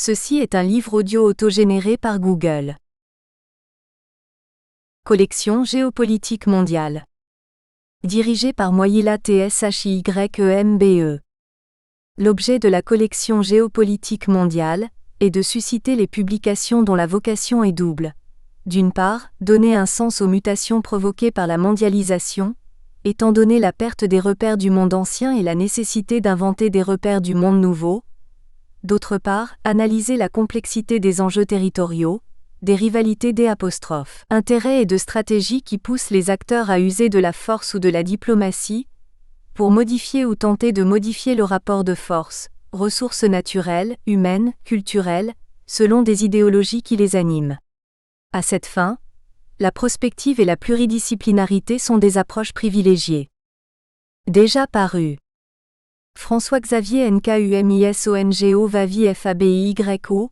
Ceci est un livre audio autogénéré par Google. Collection géopolitique mondiale. Dirigé par Moyila Tshiyembe. L'objet de la collection géopolitique mondiale est de susciter les publications dont la vocation est double. D'une part, donner un sens aux mutations provoquées par la mondialisation, étant donné la perte des repères du monde ancien et la nécessité d'inventer des repères du monde nouveau. D'autre part, analyser la complexité des enjeux territoriaux, des rivalités des intérêts et de stratégies qui poussent les acteurs à user de la force ou de la diplomatie, pour modifier ou tenter de modifier le rapport de force, ressources naturelles, humaines, culturelles, selon des idéologies qui les animent. À cette fin, la prospective et la pluridisciplinarité sont des approches privilégiées. Déjà paru. François-Xavier Nkumisongo Vavi Fabio,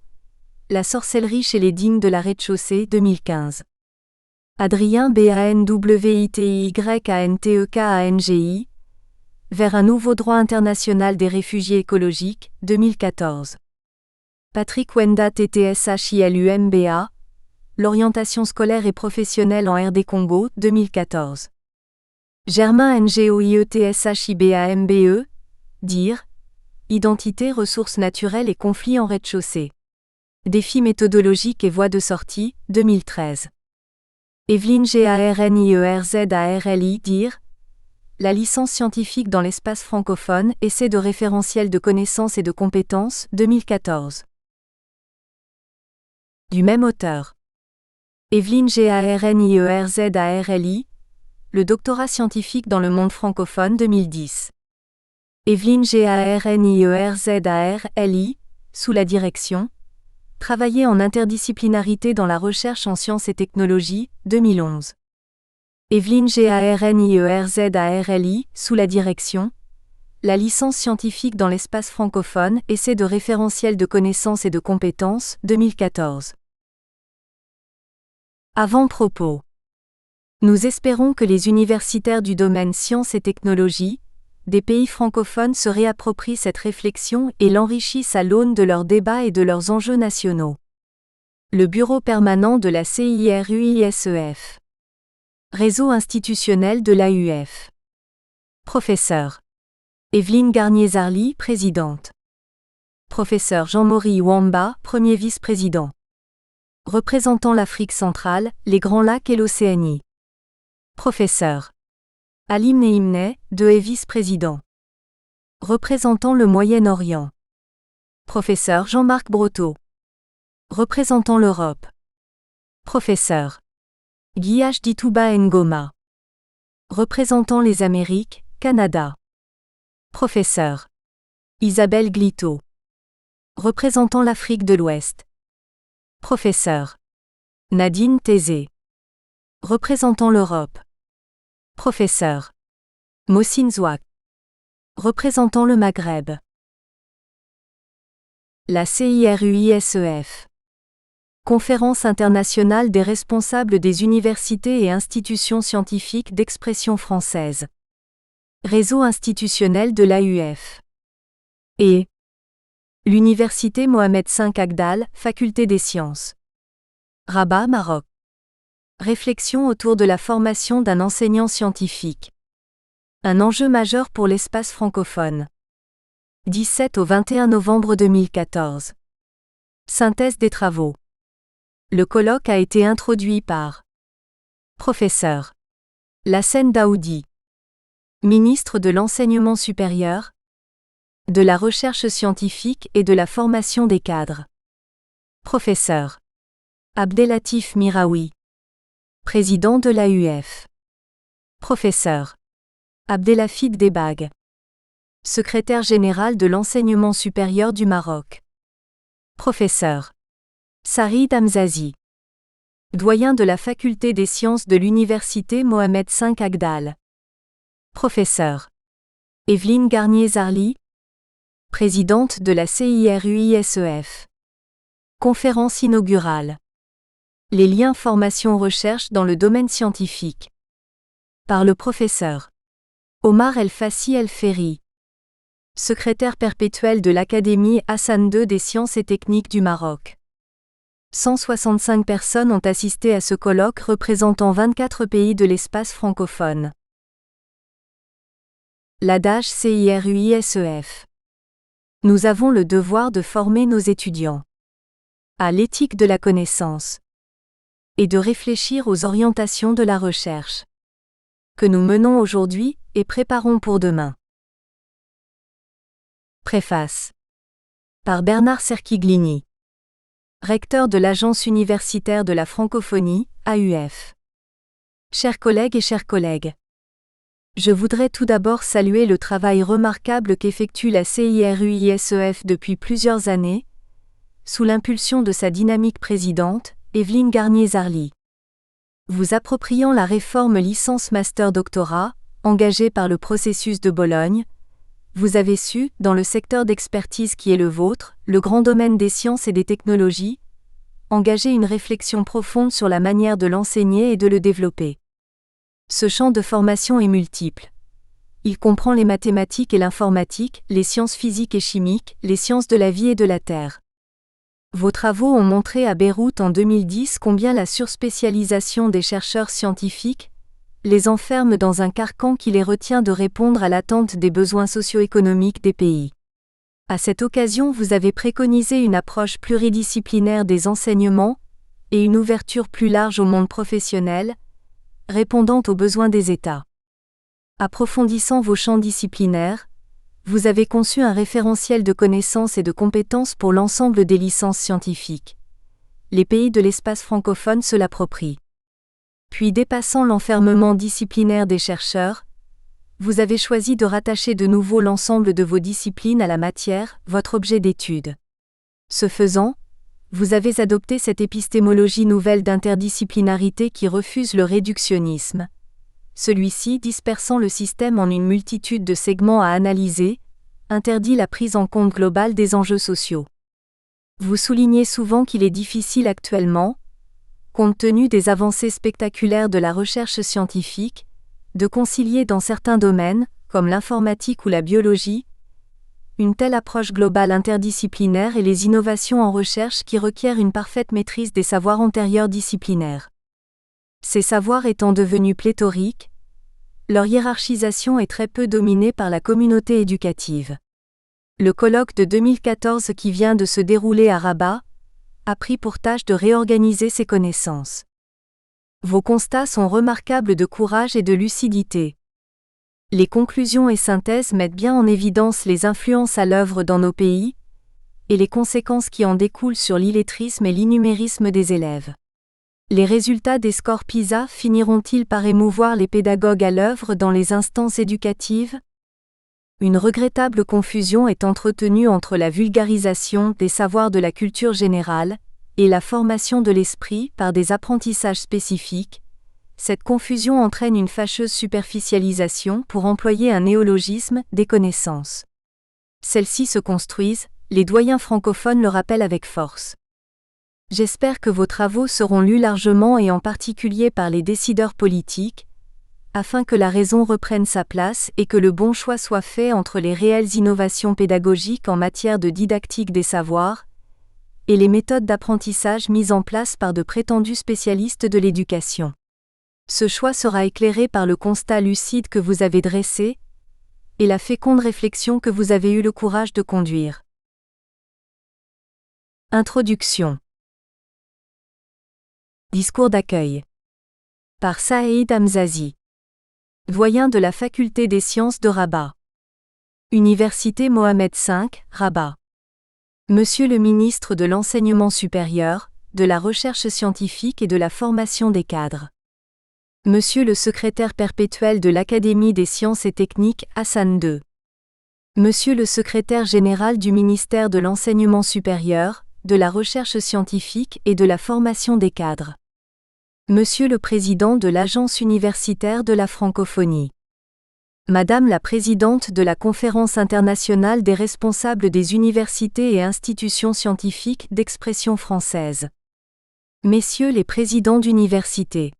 La sorcellerie chez les dignes de la rez-de-chaussée 2015. Adrien Banwityikantekangi, Vers un nouveau droit international des réfugiés écologiques 2014. Patrick Wenda TTSHILUMBA, L'orientation scolaire et professionnelle en RD Congo 2014. Germain Ngoietshibambe, Dire, Identité, ressources naturelles et conflits en rez-de-chaussée. Défis méthodologiques et voies de sortie, 2013. Evelyne Garnierarli, Dire, La licence scientifique dans l'espace francophone, essai de référentiel de connaissances et de compétences, 2014. Du même auteur. Evelyne Garnierarli, Le doctorat scientifique dans le monde francophone 2010. Evelyne Garnierarli, sous la direction Travailler en interdisciplinarité dans la recherche en sciences et technologies, 2011. Evelyne Garnierarli, sous la direction La licence scientifique dans l'espace francophone, essai de référentiel de connaissances et de compétences, 2014. Avant-propos. Nous espérons que les universitaires du domaine sciences et technologies, des pays francophones se réapproprient cette réflexion et l'enrichissent à l'aune de leurs débats et de leurs enjeux nationaux. Le Bureau permanent de la CIRUISEF. Réseau institutionnel de l'AUF. Professeur. Evelyne Garnierarli, présidente. Professeur Jean-Maury Wamba, premier vice-président. Représentant l'Afrique centrale, les Grands Lacs et l'Océanie. Professeur. Alim Neimne, et vice-président. Représentant le Moyen-Orient. Professeur Jean-Marc Brotteau. Représentant l'Europe. Professeur. Guiach Ditouba Ngoma. Représentant les Amériques, Canada. Professeur. Isabelle Glito. Représentant l'Afrique de l'Ouest. Professeur. Nadine Tézé. Représentant l'Europe. Professeur. Mohsin Zouak. Représentant le Maghreb. La CIRUISEF. Conférence internationale des responsables des universités et institutions scientifiques d'expression française. Réseau institutionnel de l'AUF. Et l'Université Mohamed V Agdal, Faculté des sciences. Rabat, Maroc. Réflexion autour de la formation d'un enseignant scientifique. Un enjeu majeur pour l'espace francophone. 17 au 21 novembre 2014. Synthèse des travaux. Le colloque a été introduit par Professeur Lassène Daoudi, Ministre de l'Enseignement supérieur, de la Recherche scientifique et de la formation des cadres. Professeur Abdellatif Miraoui, Président de l'AUF. Professeur Abdelhafid Debag, Secrétaire général de l'Enseignement supérieur du Maroc. Professeur Sarid Hamzazi, Doyen de la Faculté des sciences de l'Université Mohamed V Agdal. Professeur Evelyne Garnierarli, Présidente de la CIRUISEF. Conférence inaugurale. Les liens formation-recherche dans le domaine scientifique. Par le professeur Omar El Fassi El Ferri. Secrétaire perpétuel de l'Académie Hassan II des sciences et techniques du Maroc. 165 personnes ont assisté à ce colloque représentant 24 pays de l'espace francophone. L'adage CIRUISEF. Nous avons le devoir de former nos étudiants à l'éthique de la connaissance et de réfléchir aux orientations de la recherche que nous menons aujourd'hui et préparons pour demain. Préface. Par Bernard Cerquiglini, recteur de l'Agence universitaire de la francophonie, AUF. Chers collègues et chères collègues, je voudrais tout d'abord saluer le travail remarquable qu'effectue la CIRUISEF depuis plusieurs années, sous l'impulsion de sa dynamique présidente, Evelyne Garnier-Zarly. Vous appropriant la réforme licence-master-doctorat, engagée par le processus de Bologne, vous avez su, dans le secteur d'expertise qui est le vôtre, le grand domaine des sciences et des technologies, engager une réflexion profonde sur la manière de l'enseigner et de le développer. Ce champ de formation est multiple. Il comprend les mathématiques et l'informatique, les sciences physiques et chimiques, les sciences de la vie et de la terre. Vos travaux ont montré à Beyrouth en 2010 combien la surspécialisation des chercheurs scientifiques les enferme dans un carcan qui les retient de répondre à l'attente des besoins socio-économiques des pays. À cette occasion, vous avez préconisé une approche pluridisciplinaire des enseignements et une ouverture plus large au monde professionnel, répondant aux besoins des États. Approfondissant vos champs disciplinaires, vous avez conçu un référentiel de connaissances et de compétences pour l'ensemble des licences scientifiques. Les pays de l'espace francophone se l'approprient. Puis dépassant l'enfermement disciplinaire des chercheurs, vous avez choisi de rattacher de nouveau l'ensemble de vos disciplines à la matière, votre objet d'étude. Ce faisant, vous avez adopté cette épistémologie nouvelle d'interdisciplinarité qui refuse le réductionnisme, celui-ci dispersant le système en une multitude de segments à analyser, interdit la prise en compte globale des enjeux sociaux. Vous soulignez souvent qu'il est difficile actuellement, compte tenu des avancées spectaculaires de la recherche scientifique, de concilier dans certains domaines, comme l'informatique ou la biologie, une telle approche globale interdisciplinaire et les innovations en recherche qui requièrent une parfaite maîtrise des savoirs antérieurs disciplinaires. Ces savoirs étant devenus pléthoriques, leur hiérarchisation est très peu dominée par la communauté éducative. Le colloque de 2014 qui vient de se dérouler à Rabat a pris pour tâche de réorganiser ces connaissances. Vos constats sont remarquables de courage et de lucidité. Les conclusions et synthèses mettent bien en évidence les influences à l'œuvre dans nos pays et les conséquences qui en découlent sur l'illettrisme et l'innumérisme des élèves. Les résultats des scores PISA finiront-ils par émouvoir les pédagogues à l'œuvre dans les instances éducatives ? Une regrettable confusion est entretenue entre la vulgarisation des savoirs de la culture générale et la formation de l'esprit par des apprentissages spécifiques. Cette confusion entraîne une fâcheuse superficialisation, pour employer un néologisme, des connaissances. Celles-ci se construisent, les doyens francophones le rappellent avec force. J'espère que vos travaux seront lus largement et en particulier par les décideurs politiques, afin que la raison reprenne sa place et que le bon choix soit fait entre les réelles innovations pédagogiques en matière de didactique des savoirs et les méthodes d'apprentissage mises en place par de prétendus spécialistes de l'éducation. Ce choix sera éclairé par le constat lucide que vous avez dressé et la féconde réflexion que vous avez eu le courage de conduire. Introduction. Discours d'accueil. Par Saïd Hamzazi, doyen de la Faculté des sciences de Rabat. Université Mohamed V, Rabat. Monsieur le ministre de l'Enseignement supérieur, de la Recherche scientifique et de la formation des cadres. Monsieur le secrétaire perpétuel de l'Académie des sciences et techniques Hassan II. Monsieur le secrétaire général du ministère de l'Enseignement supérieur, de la Recherche scientifique et de la formation des cadres. Monsieur le président de l'Agence universitaire de la francophonie. Madame la présidente de la Conférence internationale des responsables des universités et institutions scientifiques d'expression française. Messieurs les présidents d'université.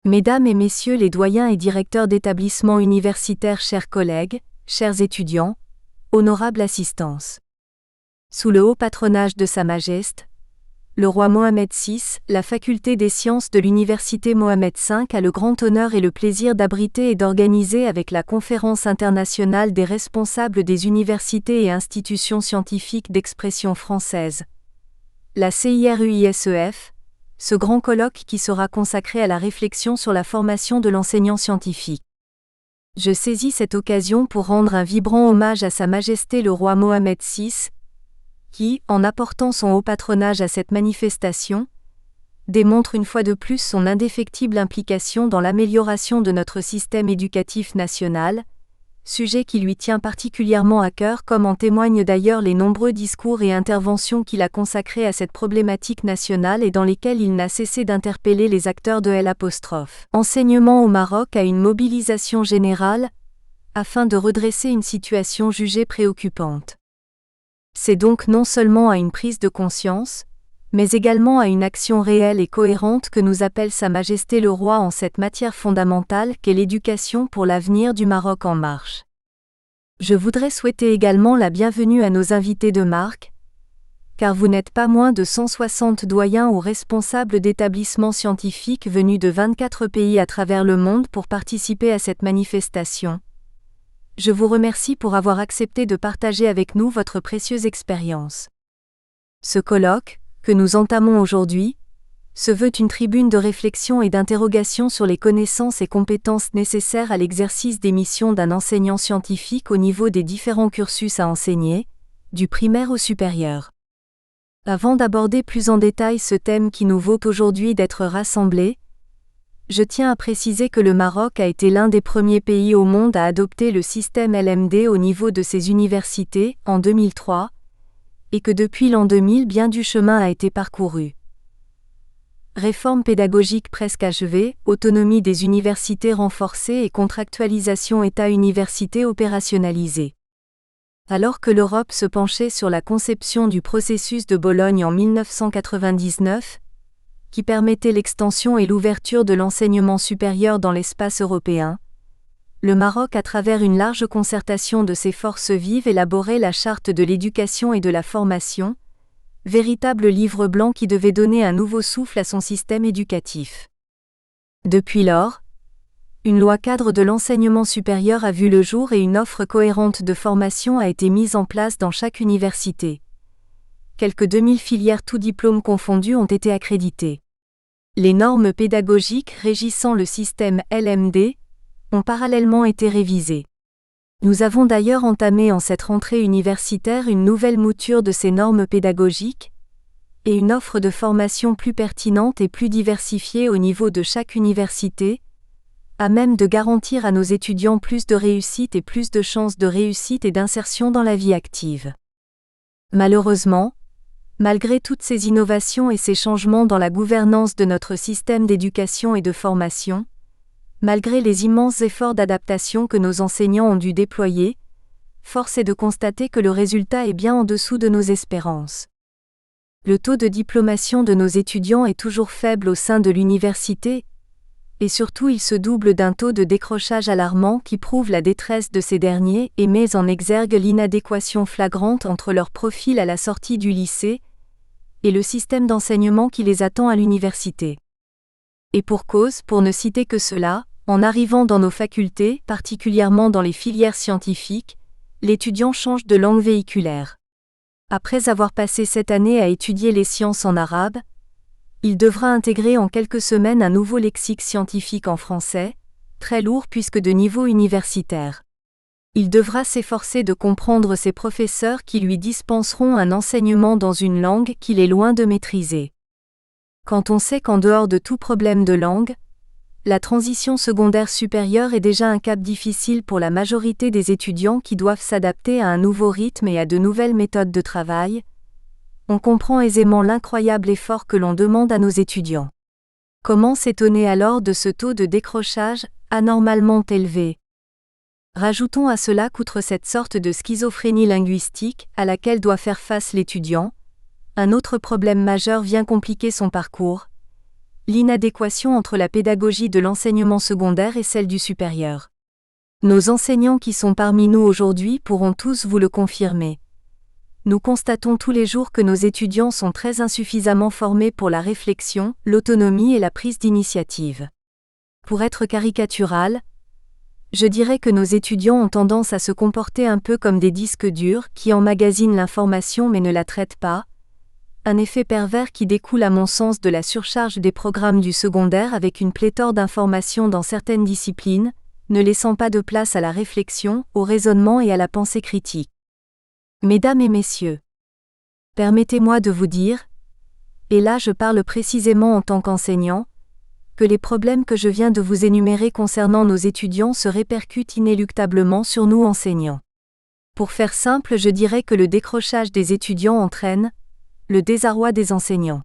Mesdames et messieurs les doyens et directeurs d'établissements universitaires, chers collègues, chers étudiants, Honorable assistance. Sous le haut patronage de Sa Majesté, le roi Mohammed VI, la faculté des sciences de l'université Mohammed V a le grand honneur et le plaisir d'abriter et d'organiser avec la Conférence internationale des responsables des universités et institutions scientifiques d'expression française, la CIRUISEF, ce grand colloque qui sera consacré à la réflexion sur la formation de l'enseignant scientifique. Je saisis cette occasion pour rendre un vibrant hommage à Sa Majesté le roi Mohammed VI, qui, en apportant son haut patronage à cette manifestation, démontre une fois de plus son indéfectible implication dans l'amélioration de notre système éducatif national, sujet qui lui tient particulièrement à cœur comme en témoignent d'ailleurs les nombreux discours et interventions qu'il a consacrés à cette problématique nationale et dans lesquels il n'a cessé d'interpeller les acteurs de l'enseignement au Maroc à une mobilisation générale, afin de redresser une situation jugée préoccupante. C'est donc non seulement à une prise de conscience, mais également à une action réelle et cohérente que nous appelle Sa Majesté le Roi en cette matière fondamentale qu'est l'éducation pour l'avenir du Maroc en marche. Je voudrais souhaiter également la bienvenue à nos invités de marque, car vous n'êtes pas moins de 160 doyens ou responsables d'établissements scientifiques venus de 24 pays à travers le monde pour participer à cette manifestation. Je vous remercie pour avoir accepté de partager avec nous votre précieuse expérience. Ce colloque, que nous entamons aujourd'hui, se veut une tribune de réflexion et d'interrogation sur les connaissances et compétences nécessaires à l'exercice des missions d'un enseignant scientifique au niveau des différents cursus à enseigner, du primaire au supérieur. Avant d'aborder plus en détail ce thème qui nous vaut aujourd'hui d'être rassemblés, je tiens à préciser que le Maroc a été l'un des premiers pays au monde à adopter le système LMD au niveau de ses universités, en 2003, et que depuis l'an 2000 bien du chemin a été parcouru. Réforme pédagogique presque achevée, autonomie des universités renforcée et contractualisation État-université opérationnalisée. Alors que l'Europe se penchait sur la conception du processus de Bologne en 1999, qui permettait l'extension et l'ouverture de l'enseignement supérieur dans l'espace européen, le Maroc, à travers une large concertation de ses forces vives, élaborait la Charte de l'éducation et de la formation, véritable livre blanc qui devait donner un nouveau souffle à son système éducatif. Depuis lors, une loi cadre de l'enseignement supérieur a vu le jour et une offre cohérente de formation a été mise en place dans chaque université. Quelques 2000 filières tous diplômes confondus ont été accréditées. Les normes pédagogiques régissant le système LMD ont parallèlement été révisées. Nous avons d'ailleurs entamé en cette rentrée universitaire une nouvelle mouture de ces normes pédagogiques et une offre de formation plus pertinente et plus diversifiée au niveau de chaque université, à même de garantir à nos étudiants plus de réussite et plus de chances de réussite et d'insertion dans la vie active. Malheureusement, malgré toutes ces innovations et ces changements dans la gouvernance de notre système d'éducation et de formation, malgré les immenses efforts d'adaptation que nos enseignants ont dû déployer, force est de constater que le résultat est bien en dessous de nos espérances. Le taux de diplomation de nos étudiants est toujours faible au sein de l'université, et surtout il se double d'un taux de décrochage alarmant qui prouve la détresse de ces derniers et met en exergue l'inadéquation flagrante entre leur profil à la sortie du lycée et le système d'enseignement qui les attend à l'université. Et pour cause, pour ne citer que cela, en arrivant dans nos facultés, particulièrement dans les filières scientifiques, l'étudiant change de langue véhiculaire. Après avoir passé cette année à étudier les sciences en arabe, il devra intégrer en quelques semaines un nouveau lexique scientifique en français, très lourd puisque de niveau universitaire. Il devra s'efforcer de comprendre ses professeurs qui lui dispenseront un enseignement dans une langue qu'il est loin de maîtriser. Quand on sait qu'en dehors de tout problème de langue, la transition secondaire supérieure est déjà un cap difficile pour la majorité des étudiants qui doivent s'adapter à un nouveau rythme et à de nouvelles méthodes de travail, on comprend aisément l'incroyable effort que l'on demande à nos étudiants. Comment s'étonner alors de ce taux de décrochage anormalement élevé ? Rajoutons à cela qu'outre cette sorte de schizophrénie linguistique à laquelle doit faire face l'étudiant, un autre problème majeur vient compliquer son parcours, l'inadéquation entre la pédagogie de l'enseignement secondaire et celle du supérieur. Nos enseignants qui sont parmi nous aujourd'hui pourront tous vous le confirmer. Nous constatons tous les jours que nos étudiants sont très insuffisamment formés pour la réflexion, l'autonomie et la prise d'initiative. Pour être caricatural, je dirais que nos étudiants ont tendance à se comporter un peu comme des disques durs qui emmagasinent l'information mais ne la traitent pas, un effet pervers qui découle à mon sens de la surcharge des programmes du secondaire avec une pléthore d'informations dans certaines disciplines, ne laissant pas de place à la réflexion, au raisonnement et à la pensée critique. Mesdames et messieurs, permettez-moi de vous dire, et là je parle précisément en tant qu'enseignant, que les problèmes que je viens de vous énumérer concernant nos étudiants se répercutent inéluctablement sur nous enseignants. Pour faire simple, je dirais que le décrochage des étudiants entraîne le désarroi des enseignants.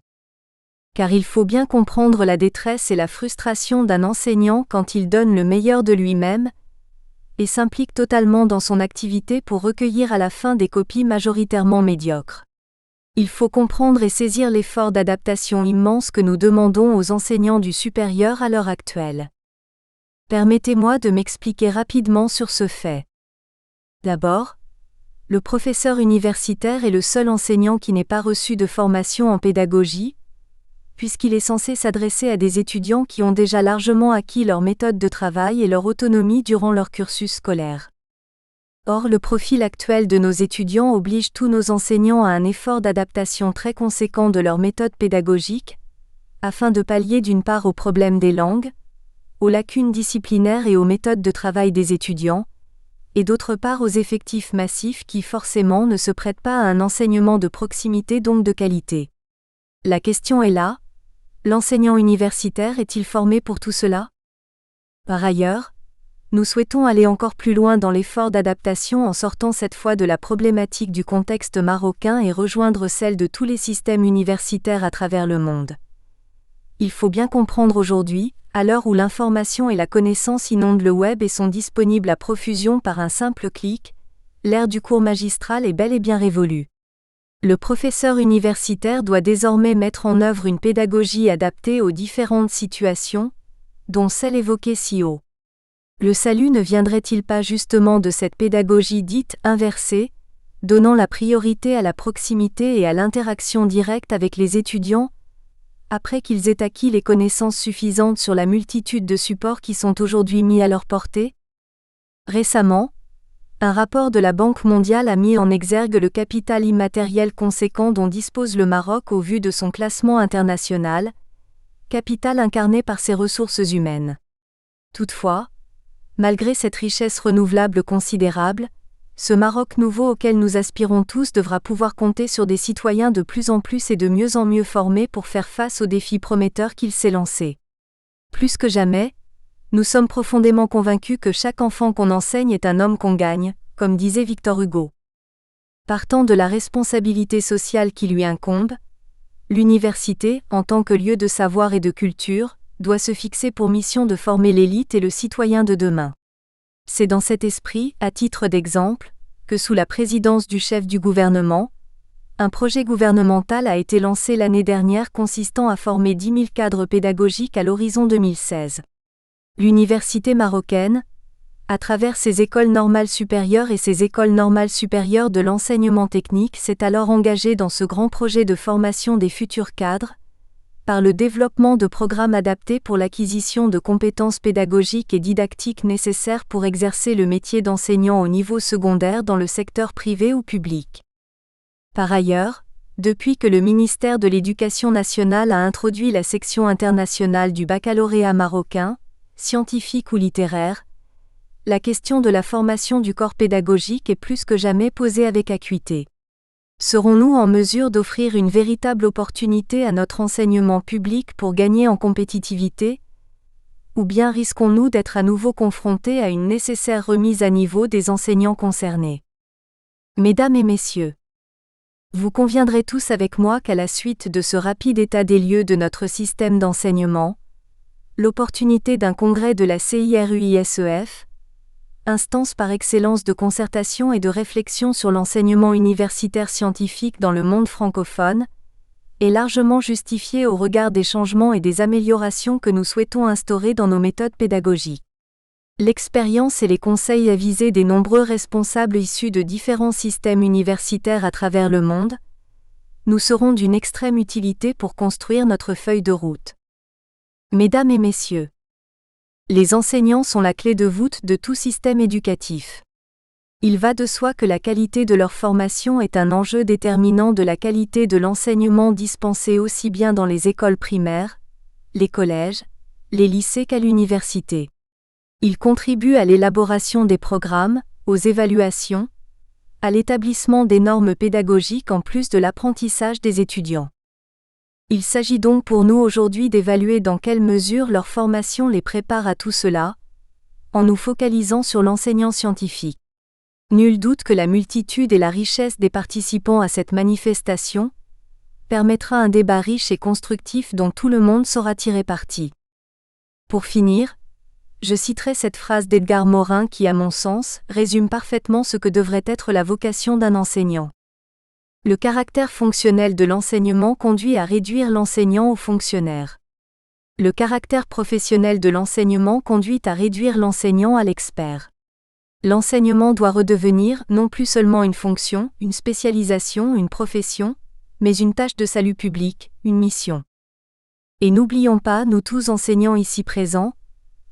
Car il faut bien comprendre la détresse et la frustration d'un enseignant quand il donne le meilleur de lui-même et s'implique totalement dans son activité pour recueillir à la fin des copies majoritairement médiocres. Il faut comprendre et saisir l'effort d'adaptation immense que nous demandons aux enseignants du supérieur à l'heure actuelle. Permettez-moi de m'expliquer rapidement sur ce fait. D'abord, le professeur universitaire est le seul enseignant qui n'ait pas reçu de formation en pédagogie, puisqu'il est censé s'adresser à des étudiants qui ont déjà largement acquis leur méthode de travail et leur autonomie durant leur cursus scolaire. Or, le profil actuel de nos étudiants oblige tous nos enseignants à un effort d'adaptation très conséquent de leur méthode pédagogique, afin de pallier d'une part aux problèmes des langues, aux lacunes disciplinaires et aux méthodes de travail des étudiants, et d'autre part aux effectifs massifs qui forcément ne se prêtent pas à un enseignement de proximité donc de qualité. La question est là, l'enseignant universitaire est-il formé pour tout cela ? Par ailleurs, nous souhaitons aller encore plus loin dans l'effort d'adaptation en sortant cette fois de la problématique du contexte marocain et rejoindre celle de tous les systèmes universitaires à travers le monde. Il faut bien comprendre aujourd'hui, à l'heure où l'information et la connaissance inondent le web et sont disponibles à profusion par un simple clic, l'ère du cours magistral est bel et bien révolue. Le professeur universitaire doit désormais mettre en œuvre une pédagogie adaptée aux différentes situations, dont celle évoquée si haut. Le salut ne viendrait-il pas justement de cette pédagogie dite inversée, donnant la priorité à la proximité et à l'interaction directe avec les étudiants, après qu'ils aient acquis les connaissances suffisantes sur la multitude de supports qui sont aujourd'hui mis à leur portée ? Récemment, un rapport de la Banque mondiale a mis en exergue le capital immatériel conséquent dont dispose le Maroc au vu de son classement international, capital incarné par ses ressources humaines. Toutefois, malgré cette richesse renouvelable considérable, ce Maroc nouveau auquel nous aspirons tous devra pouvoir compter sur des citoyens de plus en plus et de mieux en mieux formés pour faire face aux défis prometteurs qu'il s'est lancés. Plus que jamais, nous sommes profondément convaincus que chaque enfant qu'on enseigne est un homme qu'on gagne, comme disait Victor Hugo. Partant de la responsabilité sociale qui lui incombe, l'université, en tant que lieu de savoir et de culture, doit se fixer pour mission de former l'élite et le citoyen de demain. C'est dans cet esprit, à titre d'exemple, que sous la présidence du chef du gouvernement, un projet gouvernemental a été lancé l'année dernière consistant à former 10 000 cadres pédagogiques à l'horizon 2016. L'université marocaine, à travers ses écoles normales supérieures et ses écoles normales supérieures de l'enseignement technique, s'est alors engagée dans ce grand projet de formation des futurs cadres, par le développement de programmes adaptés pour l'acquisition de compétences pédagogiques et didactiques nécessaires pour exercer le métier d'enseignant au niveau secondaire dans le secteur privé ou public. Par ailleurs, depuis que le ministère de l'Éducation nationale a introduit la section internationale du baccalauréat marocain, scientifique ou littéraire, la question de la formation du corps pédagogique est plus que jamais posée avec acuité. Serons-nous en mesure d'offrir une véritable opportunité à notre enseignement public pour gagner en compétitivité ? Ou bien risquons-nous d'être à nouveau confrontés à une nécessaire remise à niveau des enseignants concernés ? Mesdames et messieurs, vous conviendrez tous avec moi qu'à la suite de ce rapide état des lieux de notre système d'enseignement, l'opportunité d'un congrès de la CIRUISEF, instance par excellence de concertation et de réflexion sur l'enseignement universitaire scientifique dans le monde francophone, est largement justifiée au regard des changements et des améliorations que nous souhaitons instaurer dans nos méthodes pédagogiques. L'expérience et les conseils avisés des nombreux responsables issus de différents systèmes universitaires à travers le monde nous seront d'une extrême utilité pour construire notre feuille de route. Mesdames et messieurs, les enseignants sont la clé de voûte de tout système éducatif. Il va de soi que la qualité de leur formation est un enjeu déterminant de la qualité de l'enseignement dispensé aussi bien dans les écoles primaires, les collèges, les lycées qu'à l'université. Ils contribuent à l'élaboration des programmes, aux évaluations, à l'établissement des normes pédagogiques en plus de l'apprentissage des étudiants. Il s'agit donc pour nous aujourd'hui d'évaluer dans quelle mesure leur formation les prépare à tout cela, en nous focalisant sur l'enseignant scientifique. Nul doute que la multitude et la richesse des participants à cette manifestation permettra un débat riche et constructif dont tout le monde saura tirer parti. Pour finir, je citerai cette phrase d'Edgar Morin qui, à mon sens, résume parfaitement ce que devrait être la vocation d'un enseignant. Le caractère fonctionnel de l'enseignement conduit à réduire l'enseignant au fonctionnaire. Le caractère professionnel de l'enseignement conduit à réduire l'enseignant à l'expert. L'enseignement doit redevenir non plus seulement une fonction, une spécialisation, une profession, mais une tâche de salut public, une mission. Et n'oublions pas, nous tous enseignants ici présents,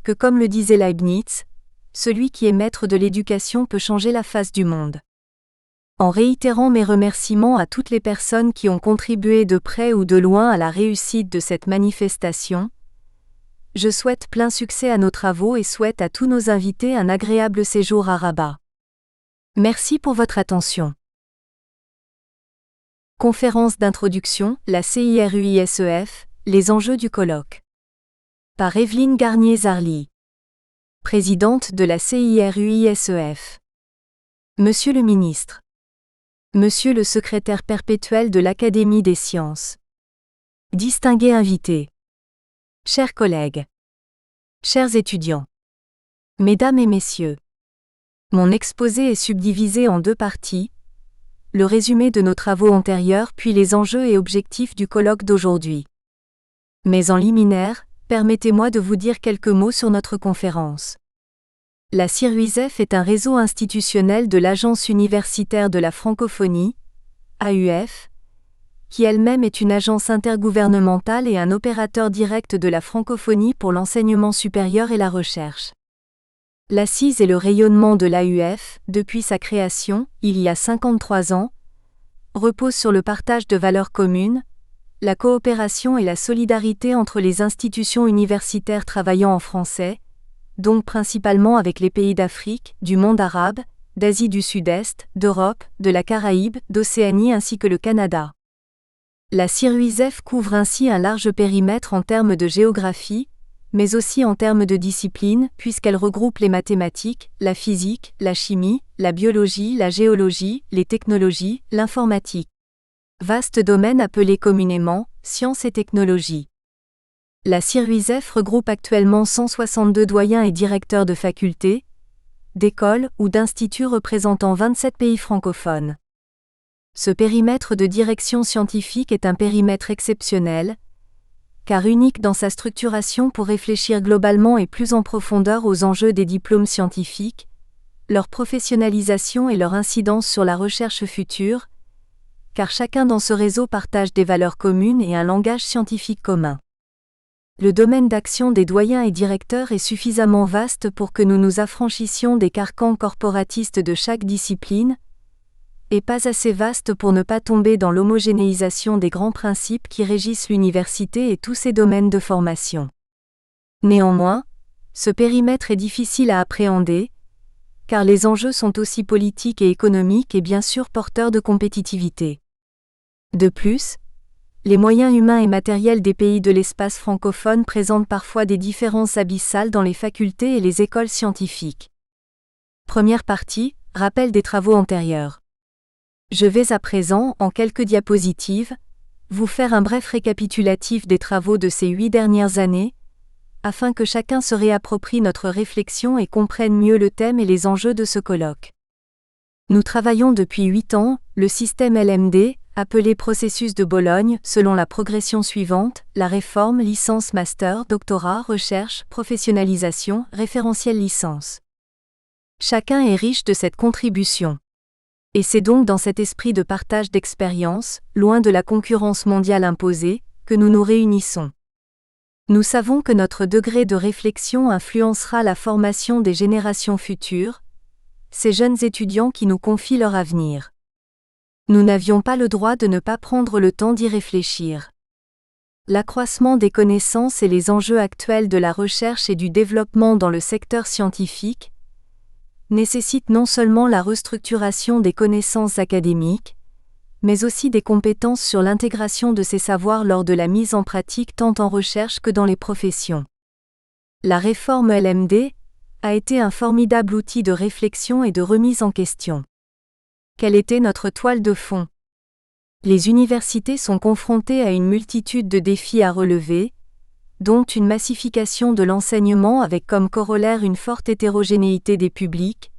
que comme le disait Leibniz, celui qui est maître de l'éducation peut changer la face du monde. En réitérant mes remerciements à toutes les personnes qui ont contribué de près ou de loin à la réussite de cette manifestation, je souhaite plein succès à nos travaux et souhaite à tous nos invités un agréable séjour à Rabat. Merci pour votre attention. Conférence d'introduction, la CIRUISEF, les enjeux du colloque. Par Evelyne Garnier-Zarly, présidente de la CIRUISEF. Monsieur le ministre. Monsieur le secrétaire perpétuel de l'Académie des sciences. Distingués invités. Chers collègues. Chers étudiants. Mesdames et messieurs. Mon exposé est subdivisé en deux parties, le résumé de nos travaux antérieurs puis les enjeux et objectifs du colloque d'aujourd'hui. Mais en liminaire, permettez-moi de vous dire quelques mots sur notre conférence. La CIRUISEF est un réseau institutionnel de l'Agence universitaire de la francophonie, AUF, qui elle-même est une agence intergouvernementale et un opérateur direct de la francophonie pour l'enseignement supérieur et la recherche. L'assise et le rayonnement de l'AUF, depuis sa création, il y a 53 ans, repose sur le partage de valeurs communes, la coopération et la solidarité entre les institutions universitaires travaillant en français, donc principalement avec les pays d'Afrique, du monde arabe, d'Asie du Sud-Est, d'Europe, de la Caraïbe, d'Océanie ainsi que le Canada. La CIRUISEF couvre ainsi un large périmètre en termes de géographie, mais aussi en termes de discipline, puisqu'elle regroupe les mathématiques, la physique, la chimie, la biologie, la géologie, les technologies, l'informatique. Vaste domaine appelé communément « sciences et technologies ». La CIRUISEF regroupe actuellement 162 doyens et directeurs de facultés, d'écoles ou d'instituts représentant 27 pays francophones. Ce périmètre de direction scientifique est un périmètre exceptionnel, car unique dans sa structuration pour réfléchir globalement et plus en profondeur aux enjeux des diplômes scientifiques, leur professionnalisation et leur incidence sur la recherche future, car chacun dans ce réseau partage des valeurs communes et un langage scientifique commun. Le domaine d'action des doyens et directeurs est suffisamment vaste pour que nous nous affranchissions des carcans corporatistes de chaque discipline, et pas assez vaste pour ne pas tomber dans l'homogénéisation des grands principes qui régissent l'université et tous ses domaines de formation. Néanmoins, ce périmètre est difficile à appréhender, car les enjeux sont aussi politiques et économiques et bien sûr porteurs de compétitivité. De plus, les moyens humains et matériels des pays de l'espace francophone présentent parfois des différences abyssales dans les facultés et les écoles scientifiques. Première partie, rappel des travaux antérieurs. Je vais à présent, en quelques diapositives, vous faire un bref récapitulatif des travaux de ces 8 dernières années, afin que chacun se réapproprie notre réflexion et comprenne mieux le thème et les enjeux de ce colloque. Nous travaillons depuis 8 ans, le système LMD, appelé processus de Bologne, selon la progression suivante: la réforme, licence, master, doctorat, recherche, professionnalisation, référentiel, licence. Chacun est riche de cette contribution. Et c'est donc dans cet esprit de partage d'expérience, loin de la concurrence mondiale imposée, que nous nous réunissons. Nous savons que notre degré de réflexion influencera la formation des générations futures, ces jeunes étudiants qui nous confient leur avenir. Nous n'avions pas le droit de ne pas prendre le temps d'y réfléchir. L'accroissement des connaissances et les enjeux actuels de la recherche et du développement dans le secteur scientifique nécessitent non seulement la restructuration des connaissances académiques, mais aussi des compétences sur l'intégration de ces savoirs lors de la mise en pratique tant en recherche que dans les professions. La réforme LMD a été un formidable outil de réflexion et de remise en question. Quelle était notre toile de fond? Les universités sont confrontées à une multitude de défis à relever, dont une massification de l'enseignement avec comme corollaire une forte hétérogénéité des publics,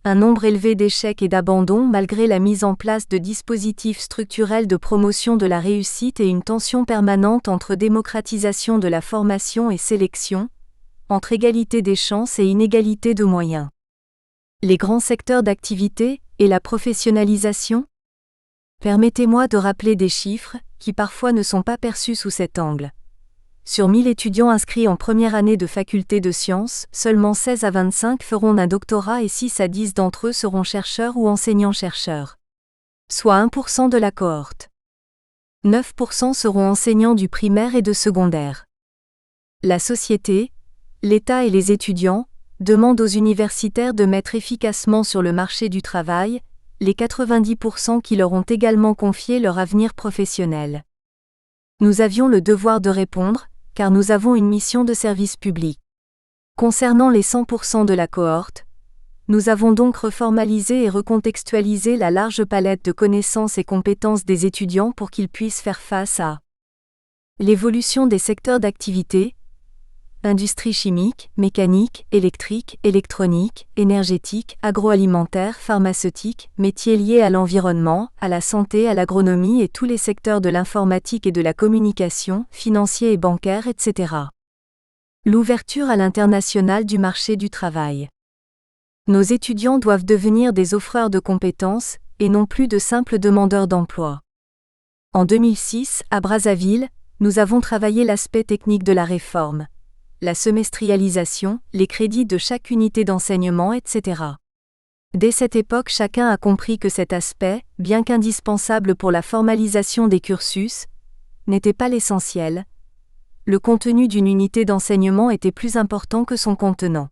un nombre élevé d'échecs et d'abandons malgré la mise en place de dispositifs structurels de promotion de la réussite et une tension permanente entre démocratisation de la formation et sélection, entre égalité des chances et inégalité de moyens. Les grands secteurs d'activité et la professionnalisation? Permettez-moi de rappeler des chiffres, qui parfois ne sont pas perçus sous cet angle. Sur 1000 étudiants inscrits en première année de faculté de sciences, seulement 16 à 25 feront un doctorat et 6 à 10 d'entre eux seront chercheurs ou enseignants-chercheurs. Soit 1% de la cohorte. 9% seront enseignants du primaire et de secondaire. La société, l'État et les étudiants demandent aux universitaires de mettre efficacement sur le marché du travail les 90% qui leur ont également confié leur avenir professionnel. Nous avions le devoir de répondre, car nous avons une mission de service public. Concernant les 100% de la cohorte, nous avons donc reformalisé et recontextualisé la large palette de connaissances et compétences des étudiants pour qu'ils puissent faire face à l'évolution des secteurs d'activité, industrie chimique, mécanique, électrique, électronique, énergétique, agroalimentaire, pharmaceutique, métiers liés à l'environnement, à la santé, à l'agronomie et tous les secteurs de l'informatique et de la communication, financiers et bancaires, etc. L'ouverture à l'international du marché du travail. Nos étudiants doivent devenir des offreurs de compétences, et non plus de simples demandeurs d'emploi. En 2006, à Brazzaville, nous avons travaillé l'aspect technique de la réforme, la semestrialisation, les crédits de chaque unité d'enseignement, etc. Dès cette époque, chacun a compris que cet aspect, bien qu'indispensable pour la formalisation des cursus, n'était pas l'essentiel. Le contenu d'une unité d'enseignement était plus important que son contenant.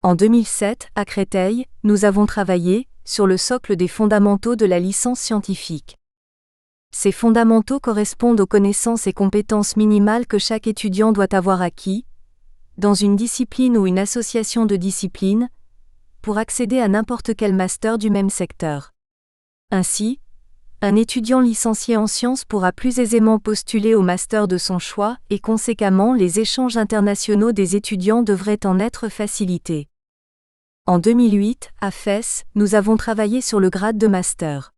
En 2007, à Créteil, nous avons travaillé sur le socle des fondamentaux de la licence scientifique. Ces fondamentaux correspondent aux connaissances et compétences minimales que chaque étudiant doit avoir acquis, dans une discipline ou une association de disciplines, pour accéder à n'importe quel master du même secteur. Ainsi, un étudiant licencié en sciences pourra plus aisément postuler au master de son choix et conséquemment les échanges internationaux des étudiants devraient en être facilités. En 2008, à Fès, nous avons travaillé sur le grade de master.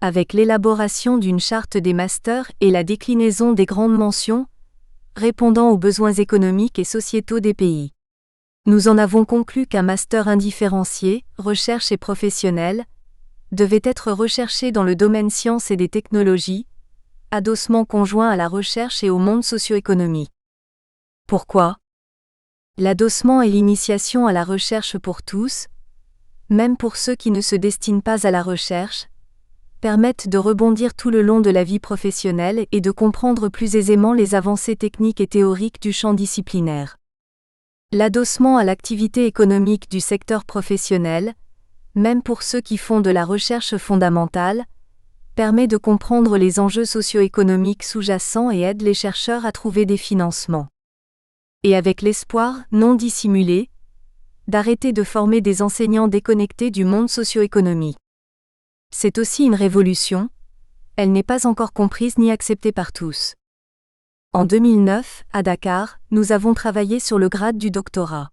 Avec l'élaboration d'une charte des masters et la déclinaison des grandes mentions, répondant aux besoins économiques et sociétaux des pays. Nous en avons conclu qu'un master indifférencié, recherche et professionnel, devait être recherché dans le domaine sciences et des technologies, adossement conjoint à la recherche et au monde socio-économique. Pourquoi? L'adossement et l'initiation à la recherche pour tous, même pour ceux qui ne se destinent pas à la recherche, permettent de rebondir tout le long de la vie professionnelle et de comprendre plus aisément les avancées techniques et théoriques du champ disciplinaire. L'adossement à l'activité économique du secteur professionnel, même pour ceux qui font de la recherche fondamentale, permet de comprendre les enjeux socio-économiques sous-jacents et aide les chercheurs à trouver des financements. Et avec l'espoir, non dissimulé, d'arrêter de former des enseignants déconnectés du monde socio-économique. C'est aussi une révolution, elle n'est pas encore comprise ni acceptée par tous. En 2009, à Dakar, nous avons travaillé sur le grade du doctorat.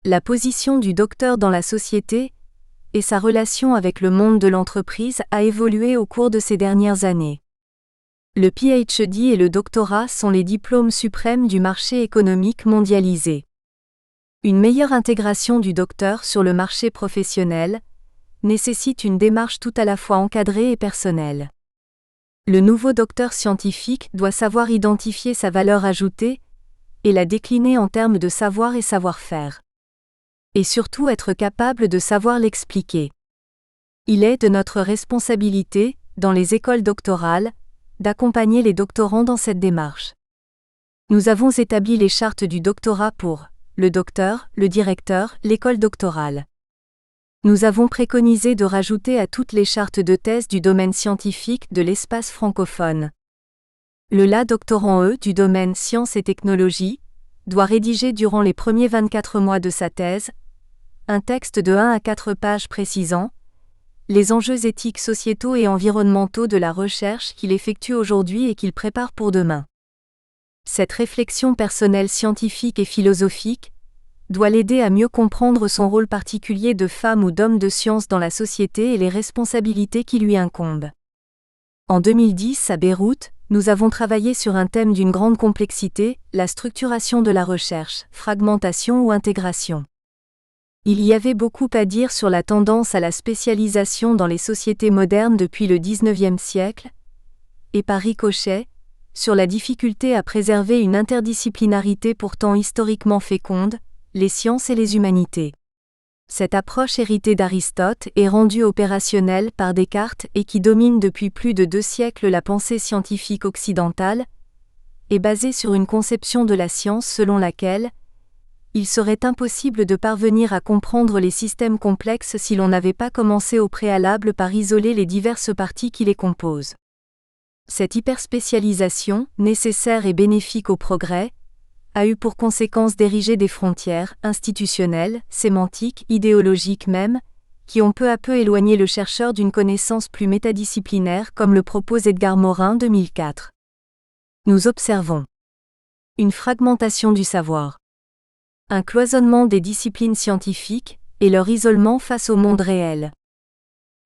La position du docteur dans la société et sa relation avec le monde de l'entreprise a évolué au cours de ces dernières années. Le PhD et le doctorat sont les diplômes suprêmes du marché économique mondialisé. Une meilleure intégration du docteur sur le marché professionnel nécessite une démarche tout à la fois encadrée et personnelle. Le nouveau docteur scientifique doit savoir identifier sa valeur ajoutée et la décliner en termes de savoir et savoir-faire. Et surtout être capable de savoir l'expliquer. Il est de notre responsabilité, dans les écoles doctorales, d'accompagner les doctorants dans cette démarche. Nous avons établi les chartes du doctorat pour le docteur, le directeur, l'école doctorale. Nous avons préconisé de rajouter à toutes les chartes de thèse du domaine scientifique de l'espace francophone. Le doctorant du domaine sciences et technologies doit rédiger durant les premiers 24 mois de sa thèse un texte de 1 à 4 pages précisant les enjeux éthiques, sociétaux et environnementaux de la recherche qu'il effectue aujourd'hui et qu'il prépare pour demain. Cette réflexion personnelle scientifique et philosophique doit l'aider à mieux comprendre son rôle particulier de femme ou d'homme de science dans la société et les responsabilités qui lui incombent. En 2010, à Beyrouth, nous avons travaillé sur un thème d'une grande complexité, la structuration de la recherche, fragmentation ou intégration. Il y avait beaucoup à dire sur la tendance à la spécialisation dans les sociétés modernes depuis le XIXe siècle, et par ricochet, sur la difficulté à préserver une interdisciplinarité pourtant historiquement féconde, les sciences et les humanités. Cette approche héritée d'Aristote est rendue opérationnelle par Descartes et qui domine depuis plus de 2 siècles la pensée scientifique occidentale, est basée sur une conception de la science selon laquelle il serait impossible de parvenir à comprendre les systèmes complexes si l'on n'avait pas commencé au préalable par isoler les diverses parties qui les composent. Cette hyperspécialisation, nécessaire et bénéfique au progrès, a eu pour conséquence d'ériger des frontières institutionnelles, sémantiques, idéologiques même, qui ont peu à peu éloigné le chercheur d'une connaissance plus métadisciplinaire comme le propose Edgar Morin 2004. Nous observons une fragmentation du savoir, un cloisonnement des disciplines scientifiques et leur isolement face au monde réel,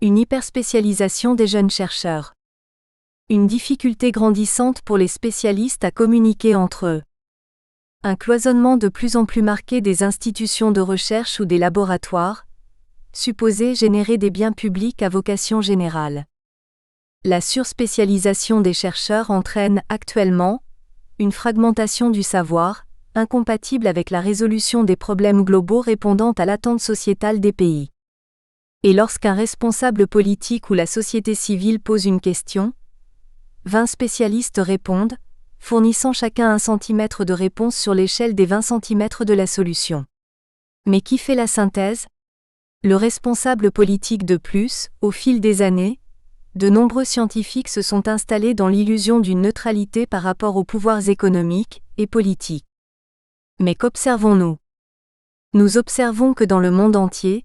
une hyperspécialisation des jeunes chercheurs, une difficulté grandissante pour les spécialistes à communiquer entre eux, un cloisonnement de plus en plus marqué des institutions de recherche ou des laboratoires, supposés générer des biens publics à vocation générale. La surspécialisation des chercheurs entraîne actuellement une fragmentation du savoir, incompatible avec la résolution des problèmes globaux répondant à l'attente sociétale des pays. Et lorsqu'un responsable politique ou la société civile pose une question, 20 spécialistes répondent, fournissant chacun 1 centimètre de réponse sur l'échelle des 20 centimètres de la solution. Mais qui fait la synthèse ? Le responsable politique de plus, au fil des années, de nombreux scientifiques se sont installés dans l'illusion d'une neutralité par rapport aux pouvoirs économiques et politiques. Mais qu'observons-nous ? Nous observons que dans le monde entier,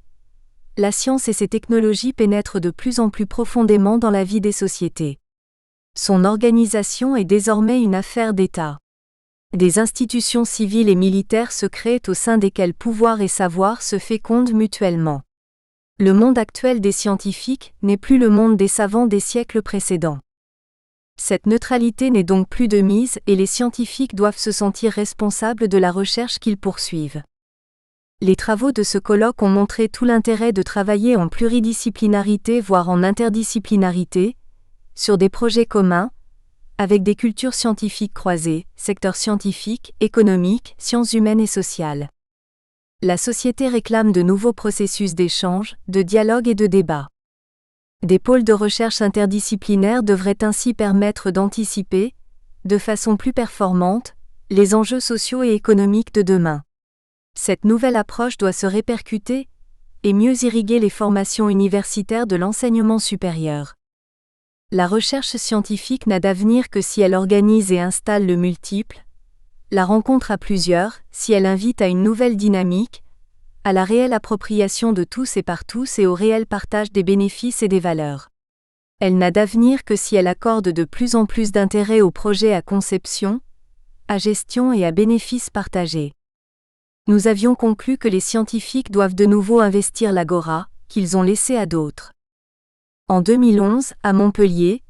la science et ses technologies pénètrent de plus en plus profondément dans la vie des sociétés. Son organisation est désormais une affaire d'État. Des institutions civiles et militaires se créent au sein desquelles pouvoir et savoir se fécondent mutuellement. Le monde actuel des scientifiques n'est plus le monde des savants des siècles précédents. Cette neutralité n'est donc plus de mise et les scientifiques doivent se sentir responsables de la recherche qu'ils poursuivent. Les travaux de ce colloque ont montré tout l'intérêt de travailler en pluridisciplinarité voire en interdisciplinarité, sur des projets communs, avec des cultures scientifiques croisées, secteurs scientifiques, économiques, sciences humaines et sociales. La société réclame de nouveaux processus d'échange, de dialogue et de débat. Des pôles de recherche interdisciplinaires devraient ainsi permettre d'anticiper, de façon plus performante, les enjeux sociaux et économiques de demain. Cette nouvelle approche doit se répercuter et mieux irriguer les formations universitaires de l'enseignement supérieur. La recherche scientifique n'a d'avenir que si elle organise et installe le multiple, la rencontre à plusieurs, si elle invite à une nouvelle dynamique, à la réelle appropriation de tous et par tous et au réel partage des bénéfices et des valeurs. Elle n'a d'avenir que si elle accorde de plus en plus d'intérêt aux projets à conception, à gestion et à bénéfices partagés. Nous avions conclu que les scientifiques doivent de nouveau investir l'agora, qu'ils ont laissés à d'autres. En 2011, à Montpellier,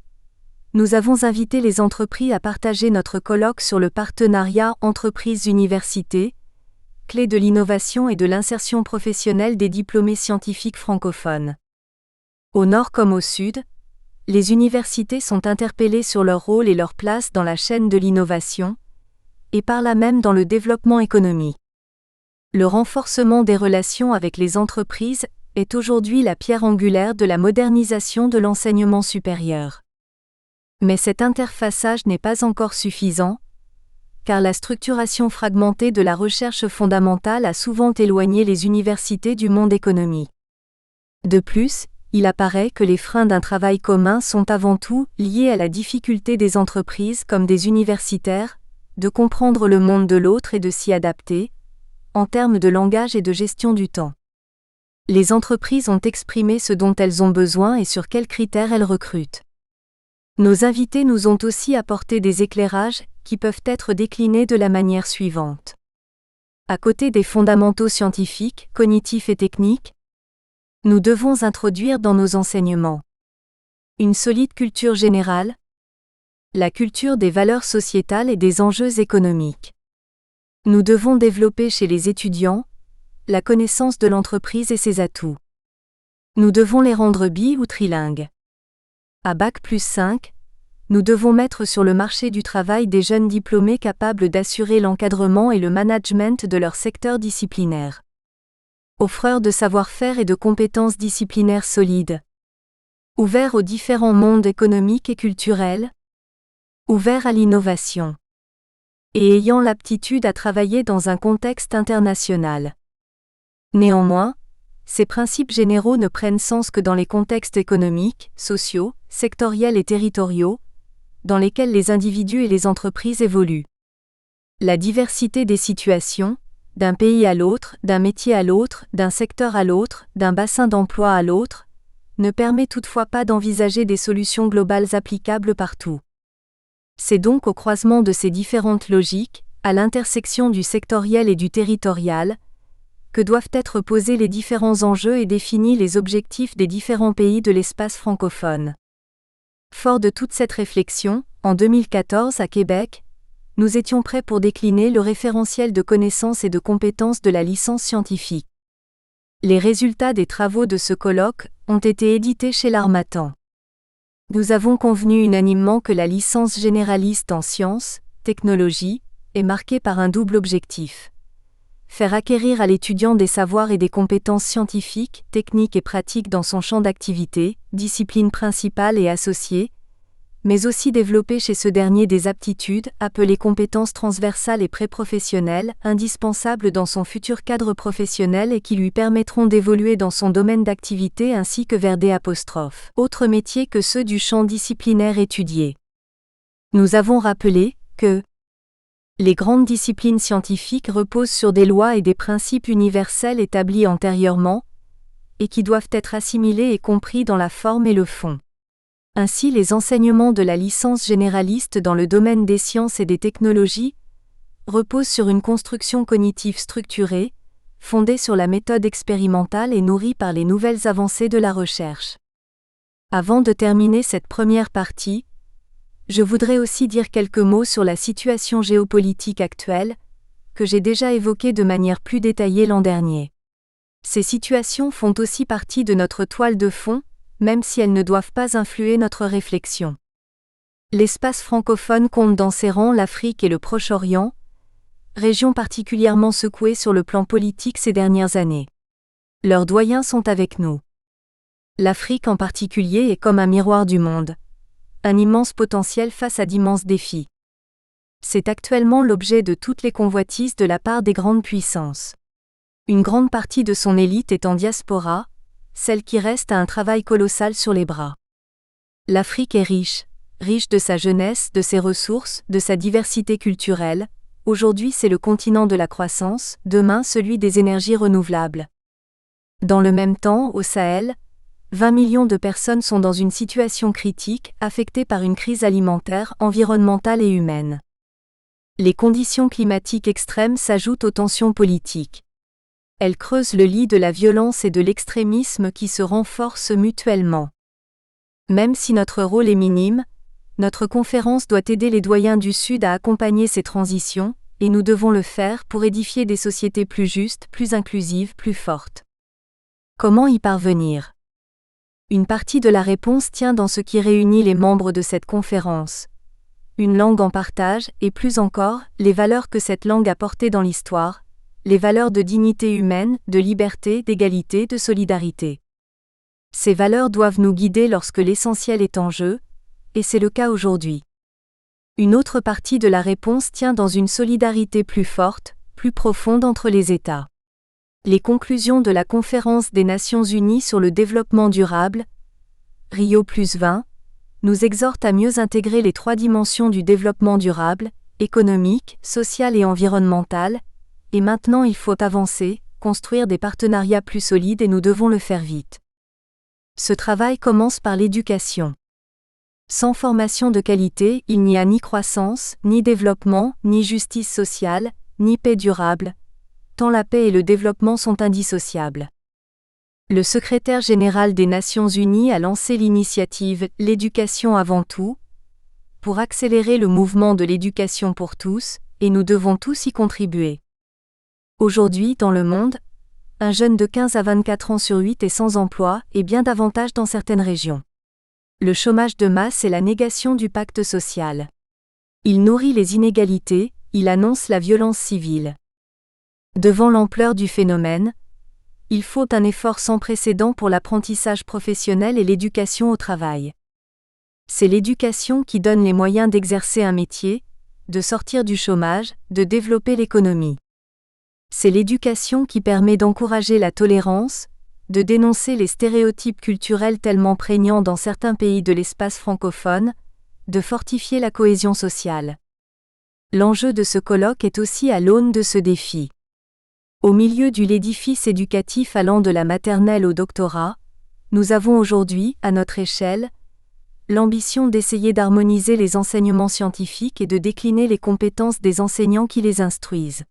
nous avons invité les entreprises à partager notre colloque sur le partenariat entreprises-universités, clé de l'innovation et de l'insertion professionnelle des diplômés scientifiques francophones. Au nord comme au sud, les universités sont interpellées sur leur rôle et leur place dans la chaîne de l'innovation, et par là même dans le développement économique. Le renforcement des relations avec les entreprises est aujourd'hui la pierre angulaire de la modernisation de l'enseignement supérieur. Mais cet interfaçage n'est pas encore suffisant, car la structuration fragmentée de la recherche fondamentale a souvent éloigné les universités du monde économique. De plus, il apparaît que les freins d'un travail commun sont avant tout liés à la difficulté des entreprises comme des universitaires de comprendre le monde de l'autre et de s'y adapter, en termes de langage et de gestion du temps. Les entreprises ont exprimé ce dont elles ont besoin et sur quels critères elles recrutent. Nos invités nous ont aussi apporté des éclairages qui peuvent être déclinés de la manière suivante. À côté des fondamentaux scientifiques, cognitifs et techniques, nous devons introduire dans nos enseignements une solide culture générale, la culture des valeurs sociétales et des enjeux économiques. Nous devons développer chez les étudiants la connaissance de l'entreprise et ses atouts. Nous devons les rendre bi- ou trilingues. À Bac+5, nous devons mettre sur le marché du travail des jeunes diplômés capables d'assurer l'encadrement et le management de leur secteur disciplinaire. Offreurs de savoir-faire et de compétences disciplinaires solides. Ouverts aux différents mondes économiques et culturels. Ouverts à l'innovation. Et ayant l'aptitude à travailler dans un contexte international. Néanmoins, ces principes généraux ne prennent sens que dans les contextes économiques, sociaux, sectoriels et territoriaux, dans lesquels les individus et les entreprises évoluent. La diversité des situations, d'un pays à l'autre, d'un métier à l'autre, d'un secteur à l'autre, d'un bassin d'emploi à l'autre, ne permet toutefois pas d'envisager des solutions globales applicables partout. C'est donc au croisement de ces différentes logiques, à l'intersection du sectoriel et du territorial, que doivent être posés les différents enjeux et définis les objectifs des différents pays de l'espace francophone. Fort de toute cette réflexion, en 2014 à Québec, nous étions prêts pour décliner le référentiel de connaissances et de compétences de la licence scientifique. Les résultats des travaux de ce colloque ont été édités chez l'Harmattan. Nous avons convenu unanimement que la licence généraliste en sciences, technologies, est marquée par un double objectif. Faire acquérir à l'étudiant des savoirs et des compétences scientifiques, techniques et pratiques dans son champ d'activité, discipline principale et associée, mais aussi développer chez ce dernier des aptitudes, appelées compétences transversales et pré-professionnelles, indispensables dans son futur cadre professionnel et qui lui permettront d'évoluer dans son domaine d'activité ainsi que vers des autres métiers que ceux du champ disciplinaire étudié. Nous avons rappelé que les grandes disciplines scientifiques reposent sur des lois et des principes universels établis antérieurement, et qui doivent être assimilés et compris dans la forme et le fond. Ainsi, les enseignements de la licence généraliste dans le domaine des sciences et des technologies reposent sur une construction cognitive structurée, fondée sur la méthode expérimentale et nourrie par les nouvelles avancées de la recherche. Avant de terminer cette première partie, je voudrais aussi dire quelques mots sur la situation géopolitique actuelle, que j'ai déjà évoquée de manière plus détaillée l'an dernier. Ces situations font aussi partie de notre toile de fond, même si elles ne doivent pas influer notre réflexion. L'espace francophone compte dans ses rangs l'Afrique et le Proche-Orient, régions particulièrement secouées sur le plan politique ces dernières années. Leurs doyens sont avec nous. L'Afrique en particulier est comme un miroir du monde. Un immense potentiel face à d'immenses défis. C'est actuellement l'objet de toutes les convoitises de la part des grandes puissances. Une grande partie de son élite est en diaspora, celle qui reste a un travail colossal sur les bras. L'Afrique est riche de sa jeunesse, de ses ressources, de sa diversité culturelle. Aujourd'hui c'est le continent de la croissance, demain celui des énergies renouvelables. Dans le même temps, au Sahel, 20 millions de personnes sont dans une situation critique, affectées par une crise alimentaire, environnementale et humaine. Les conditions climatiques extrêmes s'ajoutent aux tensions politiques. Elle creuse le lit de la violence et de l'extrémisme qui se renforcent mutuellement. Même si notre rôle est minime, notre conférence doit aider les doyens du Sud à accompagner ces transitions, et nous devons le faire pour édifier des sociétés plus justes, plus inclusives, plus fortes. Comment y parvenir ? Une partie de la réponse tient dans ce qui réunit les membres de cette conférence. Une langue en partage, et plus encore, les valeurs que cette langue a portées dans l'histoire, les valeurs de dignité humaine, de liberté, d'égalité, de solidarité. Ces valeurs doivent nous guider lorsque l'essentiel est en jeu, et c'est le cas aujourd'hui. Une autre partie de la réponse tient dans une solidarité plus forte, plus profonde entre les États. Les conclusions de la Conférence des Nations Unies sur le développement durable, Rio+20, nous exhortent à mieux intégrer les 3 dimensions du développement durable, économique, social et environnemental, et maintenant il faut avancer, construire des partenariats plus solides et nous devons le faire vite. Ce travail commence par l'éducation. Sans formation de qualité, il n'y a ni croissance, ni développement, ni justice sociale, ni paix durable, tant la paix et le développement sont indissociables. Le secrétaire général des Nations Unies a lancé l'initiative « L'éducation avant tout » pour accélérer le mouvement de l'éducation pour tous, et nous devons tous y contribuer. Aujourd'hui, dans le monde, un jeune de 15 à 24 ans sur 8 est sans emploi, et bien davantage dans certaines régions. Le chômage de masse est la négation du pacte social. Il nourrit les inégalités, il annonce la violence civile. Devant l'ampleur du phénomène, il faut un effort sans précédent pour l'apprentissage professionnel et l'éducation au travail. C'est l'éducation qui donne les moyens d'exercer un métier, de sortir du chômage, de développer l'économie. C'est l'éducation qui permet d'encourager la tolérance, de dénoncer les stéréotypes culturels tellement prégnants dans certains pays de l'espace francophone, de fortifier la cohésion sociale. L'enjeu de ce colloque est aussi à l'aune de ce défi. Au milieu de l'édifice éducatif allant de la maternelle au doctorat, nous avons aujourd'hui, à notre échelle, l'ambition d'essayer d'harmoniser les enseignements scientifiques et de décliner les compétences des enseignants qui les instruisent.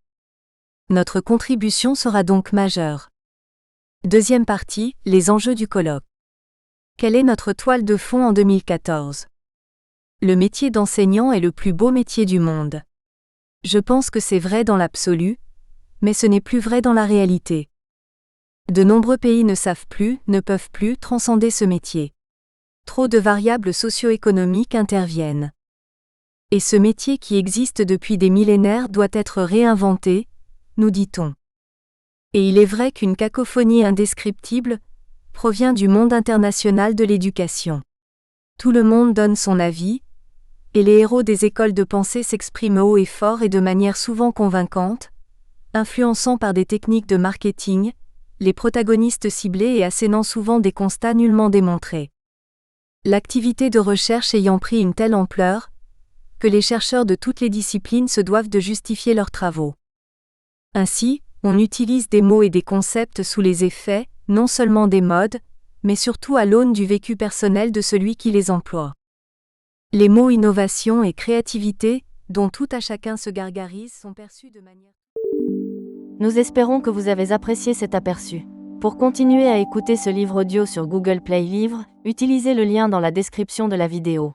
Notre contribution sera donc majeure. Deuxième partie, les enjeux du colloque. Quelle est notre toile de fond en 2014 ? Le métier d'enseignant est le plus beau métier du monde. Je pense que c'est vrai dans l'absolu, mais ce n'est plus vrai dans la réalité. De nombreux pays ne savent plus, ne peuvent plus transcender ce métier. Trop de variables socio-économiques interviennent. Et ce métier qui existe depuis des millénaires doit être réinventé, nous dit-on. Et il est vrai qu'une cacophonie indescriptible provient du monde international de l'éducation. Tout le monde donne son avis, et les héros des écoles de pensée s'expriment haut et fort et de manière souvent convaincante, influençant par des techniques de marketing, les protagonistes ciblés et assénant souvent des constats nullement démontrés. L'activité de recherche ayant pris une telle ampleur, que les chercheurs de toutes les disciplines se doivent de justifier leurs travaux. Ainsi, on utilise des mots et des concepts sous les effets, non seulement des modes, mais surtout à l'aune du vécu personnel de celui qui les emploie. Les mots innovation et créativité, dont tout à chacun se gargarise, sont perçus de manière... Nous espérons que vous avez apprécié cet aperçu. Pour continuer à écouter ce livre audio sur Google Play Livres, utilisez le lien dans la description de la vidéo.